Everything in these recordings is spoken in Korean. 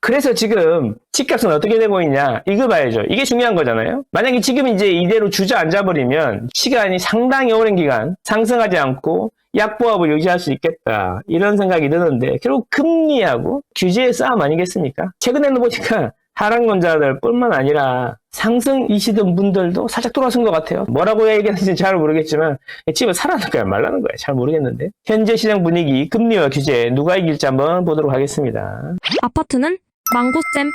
그래서 지금 집값은 어떻게 되고 있냐? 이거 봐야죠. 이게 중요한 거잖아요. 만약에 지금 이제 이대로 주저앉아 버리면 시간이 상당히 오랜 기간 상승하지 않고 약보합을 유지할 수 있겠다. 이런 생각이 드는데 결국 금리하고 규제의 싸움 아니겠습니까? 최근에는 보니까 하락론자들 뿐만 아니라 상승이시던 분들도 살짝 돌아선 것 같아요. 뭐라고 얘기하는지 잘 모르겠지만 집을 사라는 거야 말라는 거야. 잘 모르겠는데. 현재 시장 분위기, 금리와 규제 누가 이길지 한번 보도록 하겠습니다. 아파트는 망고쌤.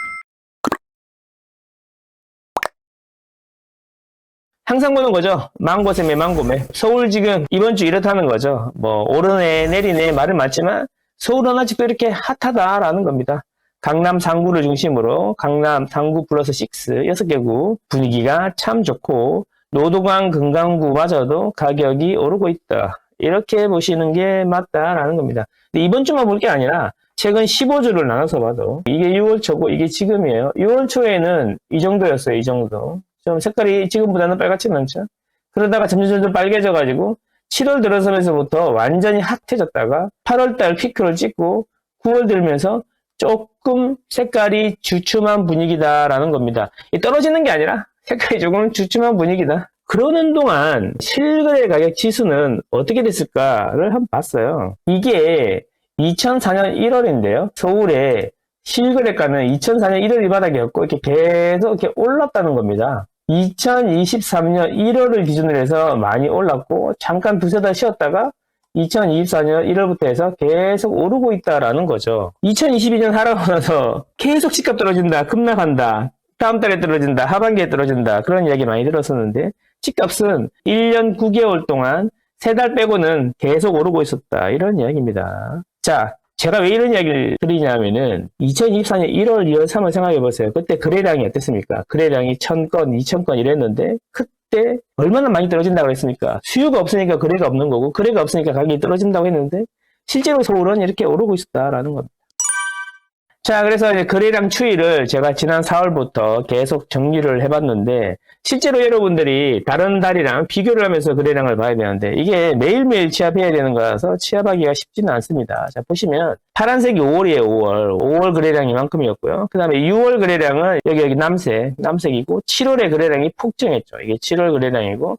항상 보는 거죠. 망고샘의 망고매. 서울 지금 이번 주 이렇다는 거죠. 뭐 오르네 내리네 말은 맞지만 서울은 아직도 이렇게 핫하다라는 겁니다. 강남 3구를 중심으로 강남 3구 플러스 6, 6개구 분위기가 참 좋고 노도강 금강구마저도 가격이 오르고 있다. 이렇게 보시는 게 맞다라는 겁니다. 근데 이번 주만 볼 게 아니라 최근 15주를 나눠서 봐도 이게 6월 초고 이게 지금이에요. 6월 초에는 이 정도였어요. 이 정도. 좀 색깔이 지금보다는 빨갛진 않죠. 그러다가 점점 빨개져가지고 7월 들어서면서부터 완전히 핫해졌다가 8월달 피크를 찍고 9월 들면서 조금 색깔이 주춤한 분위기다라는 겁니다. 떨어지는 게 아니라 색깔이 조금 주춤한 분위기다. 그러는 동안 실거래 가격 지수는 어떻게 됐을까를 한번 봤어요. 이게 2004년 1월인데요. 서울의 실거래가는 2004년 1월 이 바닥이었고 이렇게 계속 이렇게 올랐다는 겁니다. 2023년 1월을 기준으로 해서 많이 올랐고 잠깐 두세 달 쉬었다가 2024년 1월부터 해서 계속 오르고 있다라는 거죠. 2022년 하락하고 나서 계속 집값 떨어진다, 급락한다, 다음 달에 떨어진다, 하반기에 떨어진다 그런 이야기 많이 들었었는데 집값은 1년 9개월 동안 3달 빼고는 계속 오르고 있었다 이런 이야기입니다. 자, 제가 왜 이런 이야기를 드리냐면은 2024년 1월, 2월, 3월 생각해 보세요. 그때 거래량이 어땠습니까? 거래량이 1000건, 2000건 이랬는데 그때 얼마나 많이 떨어진다고 했습니까? 수요가 없으니까 거래가 없는 거고 거래가 없으니까 가격이 떨어진다고 했는데 실제로 서울은 이렇게 오르고 있었다라는 겁니다. 자, 그래서 이제 거래량 추이를 제가 지난 4월부터 계속 정리를 해봤는데 실제로 여러분들이 다른 달이랑 비교를 하면서 거래량을 봐야 되는데 이게 매일매일 취합해야 되는 거라서 취합하기가 쉽지는 않습니다. 자, 보시면 파란색이 5월이에요. 5월 거래량이 이만큼이었고요. 그 다음에 6월 거래량은 여기 남색이고 7월의 거래량이 폭증했죠. 이게 7월 거래량이고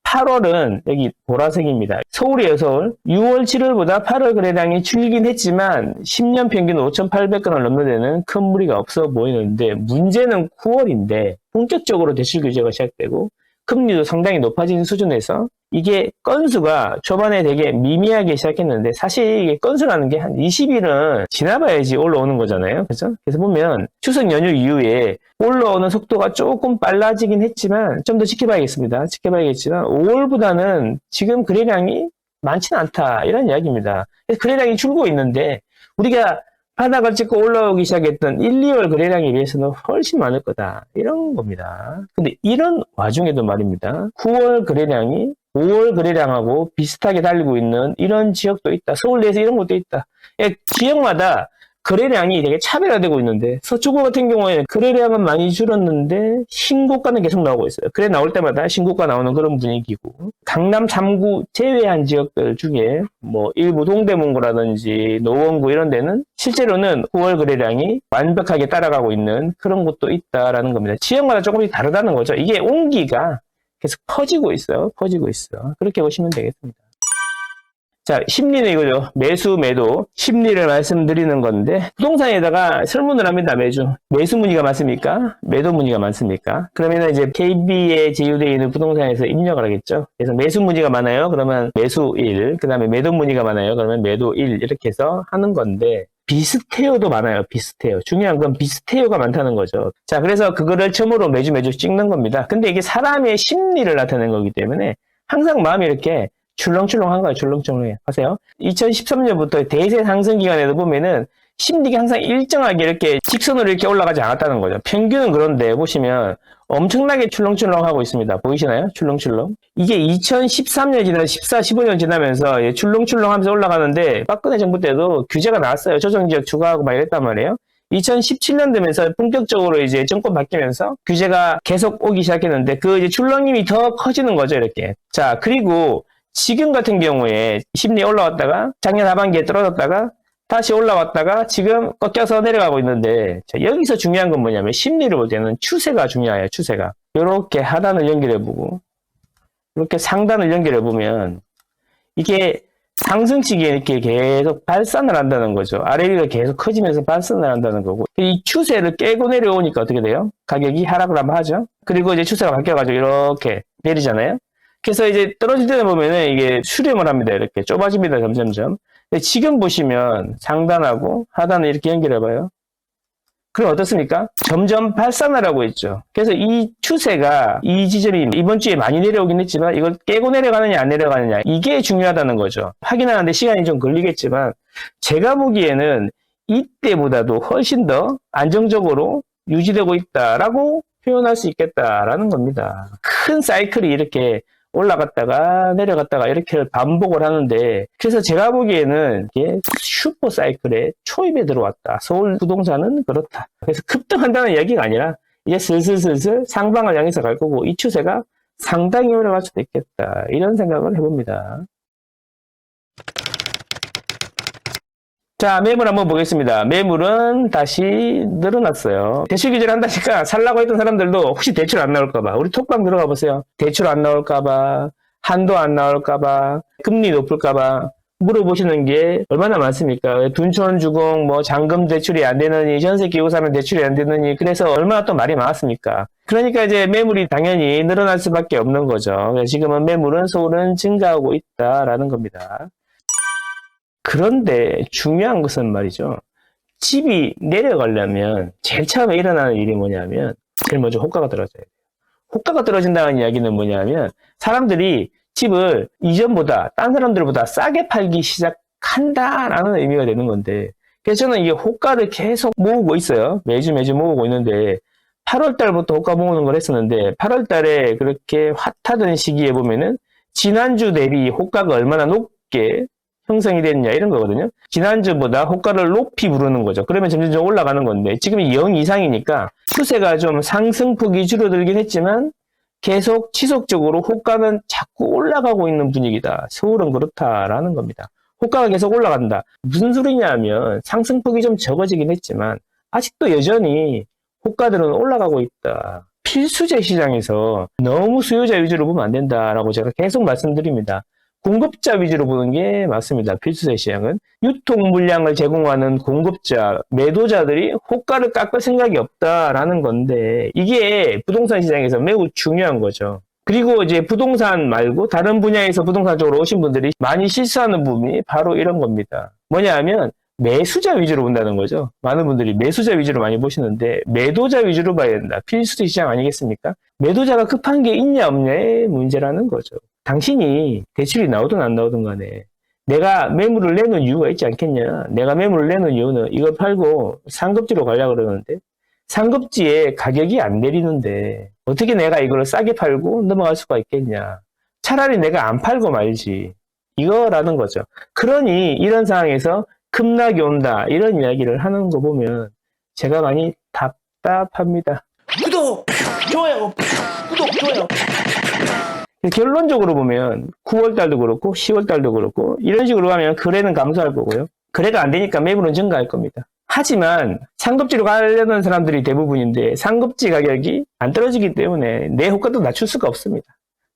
8월은 여기 보라색입니다. 서울이에요, 서울. 6월, 7월보다 8월 거래량이 줄긴 했지만 10년 평균 5,800건을 넘는 데는 큰 무리가 없어 보이는데 문제는 9월인데 본격적으로 대출 규제가 시작되고 금리도 상당히 높아진 수준에서 이게 건수가 초반에 되게 미미하게 시작했는데 사실 이게 건수라는 게 한 20일은 지나봐야지 올라오는 거잖아요. 그죠? 그래서 보면 추석 연휴 이후에 올라오는 속도가 조금 빨라지긴 했지만 좀 더 지켜봐야겠습니다. 지켜봐야겠지만 5월보다는 지금 거래량이 많지는 않다 이런 이야기입니다. 그래서 거래량이 줄고 있는데 우리가 바닥을 찍고 올라오기 시작했던 1, 2월 거래량에 비해서는 훨씬 많을 거다. 이런 겁니다. 근데 이런 와중에도 말입니다. 9월 거래량이 5월 거래량하고 비슷하게 달리고 있는 이런 지역도 있다. 서울 내에서 이런 것도 있다. 지역마다 거래량이 되게 차별화되고 있는데 서초구 같은 경우에는 거래량은 많이 줄었는데 신고가는 계속 나오고 있어요. 그래 나올 때마다 신고가 나오는 그런 분위기고 강남 3구 제외한 지역들 중에 뭐 일부 동대문구라든지 노원구 이런 데는 실제로는 9월 거래량이 완벽하게 따라가고 있는 그런 곳도 있다라는 겁니다. 지역마다 조금씩 다르다는 거죠. 이게 온기가 계속 퍼지고 있어요. 그렇게 보시면 되겠습니다. 자, 심리는 이거죠. 매수, 매도. 심리를 말씀드리는 건데, 부동산에다가 설문을 합니다, 매주. 매수 문의가 많습니까? 매도 문의가 많습니까? 그러면 이제 KB에 제휴되어 있는 부동산에서 입력을 하겠죠. 그래서 매수 문의가 많아요. 그러면 매수 1. 그 다음에 매도 문의가 많아요. 그러면 매도 1. 이렇게 해서 하는 건데, 비슷해요도 많아요. 비슷해요. 중요한 건 비슷해요가 많다는 거죠. 자, 그래서 그거를 처음으로 매주 찍는 겁니다. 근데 이게 사람의 심리를 나타내는 거기 때문에 항상 마음이 이렇게 출렁출렁한 거예요. 출렁출렁해. 보세요. 2013년부터 대세 상승 기간에도 보면은 심리가 항상 일정하게 이렇게 직선으로 이렇게 올라가지 않았다는 거죠. 평균은 그런데 보시면 엄청나게 출렁출렁하고 있습니다. 보이시나요? 출렁출렁. 이게 2013년 지나 14, 15년 지나면서 출렁출렁 하면서 올라가는데 박근혜 정부 때도 규제가 나왔어요. 조정지역 추가하고 막 이랬단 말이에요. 2017년 되면서 본격적으로 이제 정권 바뀌면서 규제가 계속 오기 시작했는데 그 이제 출렁임이 더 커지는 거죠. 이렇게. 자, 그리고 지금 같은 경우에 심리 올라왔다가 작년 하반기에 떨어졌다가 다시 올라왔다가 지금 꺾여서 내려가고 있는데, 자, 여기서 중요한 건 뭐냐면 심리를 볼 때는 추세가 중요해요. 추세가. 이렇게 하단을 연결해보고 이렇게 상단을 연결해보면 이게 상승치기에 이렇게 계속 발산을 한다는 거죠. 아래 위가 계속 커지면서 발산을 한다는 거고, 이 추세를 깨고 내려오니까 어떻게 돼요? 가격이 하락을 한번 하죠. 그리고 이제 추세가 바뀌어가지고 이렇게 내리잖아요. 그래서 이제 떨어질 때는 보면은 이게 수렴을 합니다. 이렇게 좁아집니다. 점점점. 근데 지금 보시면 상단하고 하단을 이렇게 연결해봐요. 그럼 어떻습니까? 점점 발산을 하고 있죠. 그래서 이 추세가 이 지점이 이번 주에 많이 내려오긴 했지만 이걸 깨고 내려가느냐 안 내려가느냐 이게 중요하다는 거죠. 확인하는데 시간이 좀 걸리겠지만 제가 보기에는 이때보다도 훨씬 더 안정적으로 유지되고 있다라고 표현할 수 있겠다라는 겁니다. 큰 사이클이 이렇게 올라갔다가 내려갔다가 이렇게 반복을 하는데, 그래서 제가 보기에는 이게 슈퍼 사이클의 초입에 들어왔다. 서울 부동산은 그렇다. 그래서 급등한다는 이야기가 아니라 이제 슬슬 상방을 향해서 갈 거고, 이 추세가 상당히 올라갈 수도 있겠다. 이런 생각을 해봅니다. 자, 매물 한번 보겠습니다. 매물은 다시 늘어났어요. 대출 규제를 한다니까 살라고 했던 사람들도 혹시 대출 안 나올까봐, 우리 톡방 들어가 보세요. 대출 안 나올까봐, 한도 안 나올까봐, 금리 높을까봐 물어보시는 게 얼마나 많습니까? 둔촌주공, 잔금 대출이 안 되느니, 전세 끼고 사면 대출이 안 되느니, 그래서 얼마나 또 말이 많았습니까? 그러니까 이제 매물이 당연히 늘어날 수밖에 없는 거죠. 지금은 매물은 서울은 증가하고 있다라는 겁니다. 그런데 중요한 것은 말이죠. 집이 내려가려면 제일 처음에 일어나는 일이 뭐냐면 제일 먼저 호가가 떨어져야 돼요. 호가가 떨어진다는 이야기는 뭐냐면 사람들이 집을 이전보다 딴 사람들보다 싸게 팔기 시작한다라는 의미가 되는 건데, 그래서 저는 이게 호가를 계속 모으고 있어요. 매주 모으고 있는데 8월 달부터 호가 모으는 걸 했었는데 8월 달에 그렇게 핫하던 시기에 보면은 지난주 대비 호가가 얼마나 높게 형성이 됐냐 이런 거거든요. 지난주보다 호가를 높이 부르는 거죠. 그러면 점점 올라가는 건데 지금이 0 이상이니까 추세가 좀 상승폭이 줄어들긴 했지만 계속 지속적으로 호가는 자꾸 올라가고 있는 분위기다. 서울은 그렇다라는 겁니다. 호가가 계속 올라간다. 무슨 소리냐면 상승폭이 좀 적어지긴 했지만 아직도 여전히 호가들은 올라가고 있다. 필수재 시장에서 너무 수요자 위주로 보면 안 된다라고 제가 계속 말씀드립니다. 공급자 위주로 보는 게 맞습니다. 필수재 시장은 유통 물량을 제공하는 공급자, 매도자들이 호가를 깎을 생각이 없다라는 건데 이게 부동산 시장에서 매우 중요한 거죠. 그리고 이제 부동산 말고 다른 분야에서 부동산 쪽으로 오신 분들이 많이 실수하는 부분이 바로 이런 겁니다. 뭐냐 하면 매수자 위주로 본다는 거죠. 많은 분들이 매수자 위주로 많이 보시는데 매도자 위주로 봐야 된다. 필수재 시장 아니겠습니까? 매도자가 급한 게 있냐 없냐의 문제라는 거죠. 당신이 대출이 나오든 안 나오든 간에 내가 매물을 내는 이유가 있지 않겠냐. 내가 매물을 내는 이유는 이걸 팔고 상급지로 가려고 그러는데 상급지에 가격이 안 내리는데 어떻게 내가 이걸 싸게 팔고 넘어갈 수가 있겠냐. 차라리 내가 안 팔고 말지. 이거라는 거죠. 그러니 이런 상황에서 급락이 온다. 이런 이야기를 하는 거 보면 제가 많이 답답합니다. 구독! 좋아요! 구독! 좋아요! 결론적으로 보면 9월달도 그렇고 10월달도 그렇고 이런 식으로 가면 거래는 감소할 거고요. 거래가 안 되니까 매물은 증가할 겁니다. 하지만 상급지로 가려는 사람들이 대부분인데 상급지 가격이 안 떨어지기 때문에 내 호가도 낮출 수가 없습니다.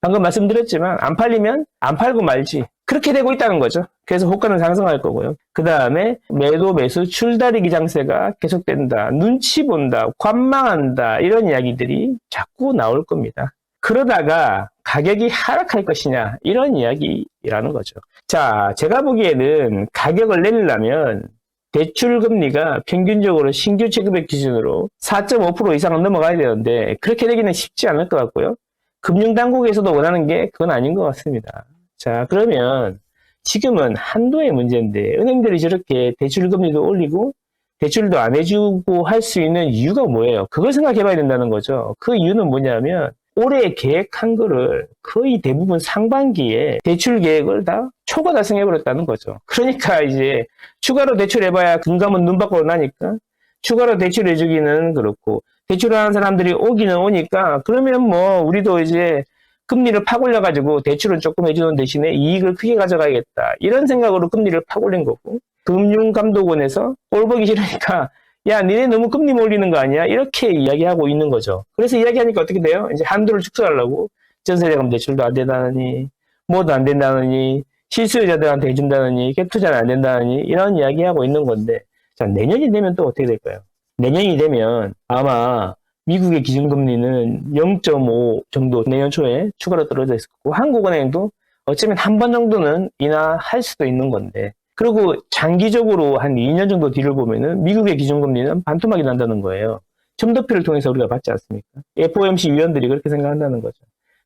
방금 말씀드렸지만 안 팔리면 안 팔고 말지. 그렇게 되고 있다는 거죠. 그래서 호가는 상승할 거고요. 그 다음에 매도 매수 줄다리기 장세가 계속된다. 눈치 본다. 관망한다. 이런 이야기들이 자꾸 나올 겁니다. 그러다가 가격이 하락할 것이냐 이런 이야기라는 거죠. 자, 제가 보기에는 가격을 내리려면 대출금리가 평균적으로 신규 체급액 기준으로 4.5% 이상은 넘어가야 되는데 그렇게 되기는 쉽지 않을 것 같고요. 금융당국에서도 원하는 게 그건 아닌 것 같습니다. 자, 그러면 지금은 한도의 문제인데 은행들이 저렇게 대출금리도 올리고 대출도 안 해주고 할 수 있는 이유가 뭐예요? 그걸 생각해 봐야 된다는 거죠. 그 이유는 뭐냐면 올해 계획한 거를 거의 대부분 상반기에 대출 계획을 다 초과 달성해버렸다는 거죠. 그러니까 이제 추가로 대출해봐야 금감은 눈 밖으로 나니까 추가로 대출해주기는 그렇고 대출하는 사람들이 오기는 오니까 그러면 우리도 이제 금리를 팍 올려가지고 대출은 조금 해주는 대신에 이익을 크게 가져가야겠다. 이런 생각으로 금리를 팍 올린 거고 금융감독원에서 꼴 보기 싫으니까 야, 니네 너무 금리 몰리는 거 아니야? 이렇게 이야기하고 있는 거죠. 그래서 이야기하니까 어떻게 돼요? 이제 한도를 축소하려고 전세자금 대출도 안 된다느니, 뭐도 안 된다느니, 실수요자들한테 해준다느니, 갭투자는 안 된다느니, 이런 이야기하고 있는 건데, 자, 내년이 되면 또 어떻게 될까요? 내년이 되면 아마 미국의 기준금리는 0.5 정도 내년 초에 추가로 떨어져 있을 거고, 한국은행도 어쩌면 한 번 정도는 인하할 수도 있는 건데, 그리고 장기적으로 한 2년 정도 뒤를 보면은 미국의 기준금리는 반토막이 난다는 거예요. 점도표를 통해서 우리가 봤지 않습니까? FOMC 위원들이 그렇게 생각한다는 거죠.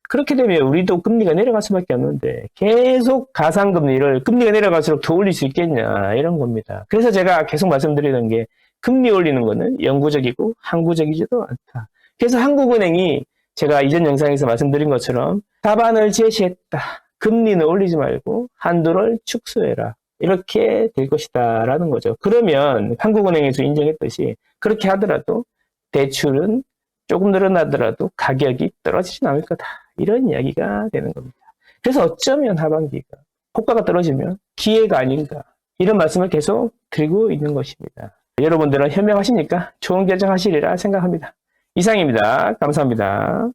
그렇게 되면 우리도 금리가 내려갈 수밖에 없는데 계속 가상금리를 금리가 내려갈수록 더 올릴 수 있겠냐 이런 겁니다. 그래서 제가 계속 말씀드리던 게 금리 올리는 거는 영구적이고 항구적이지도 않다. 그래서 한국은행이 제가 이전 영상에서 말씀드린 것처럼 답안을 제시했다. 금리는 올리지 말고 한도를 축소해라. 이렇게 될 것이다 라는 거죠. 그러면 한국은행에서 인정했듯이 그렇게 하더라도 대출은 조금 늘어나더라도 가격이 떨어지진 않을 거다. 이런 이야기가 되는 겁니다. 그래서 어쩌면 하반기가 호가가 떨어지면 기회가 아닌가. 이런 말씀을 계속 드리고 있는 것입니다. 여러분들은 현명하시니까 좋은 결정하시리라 생각합니다. 이상입니다. 감사합니다.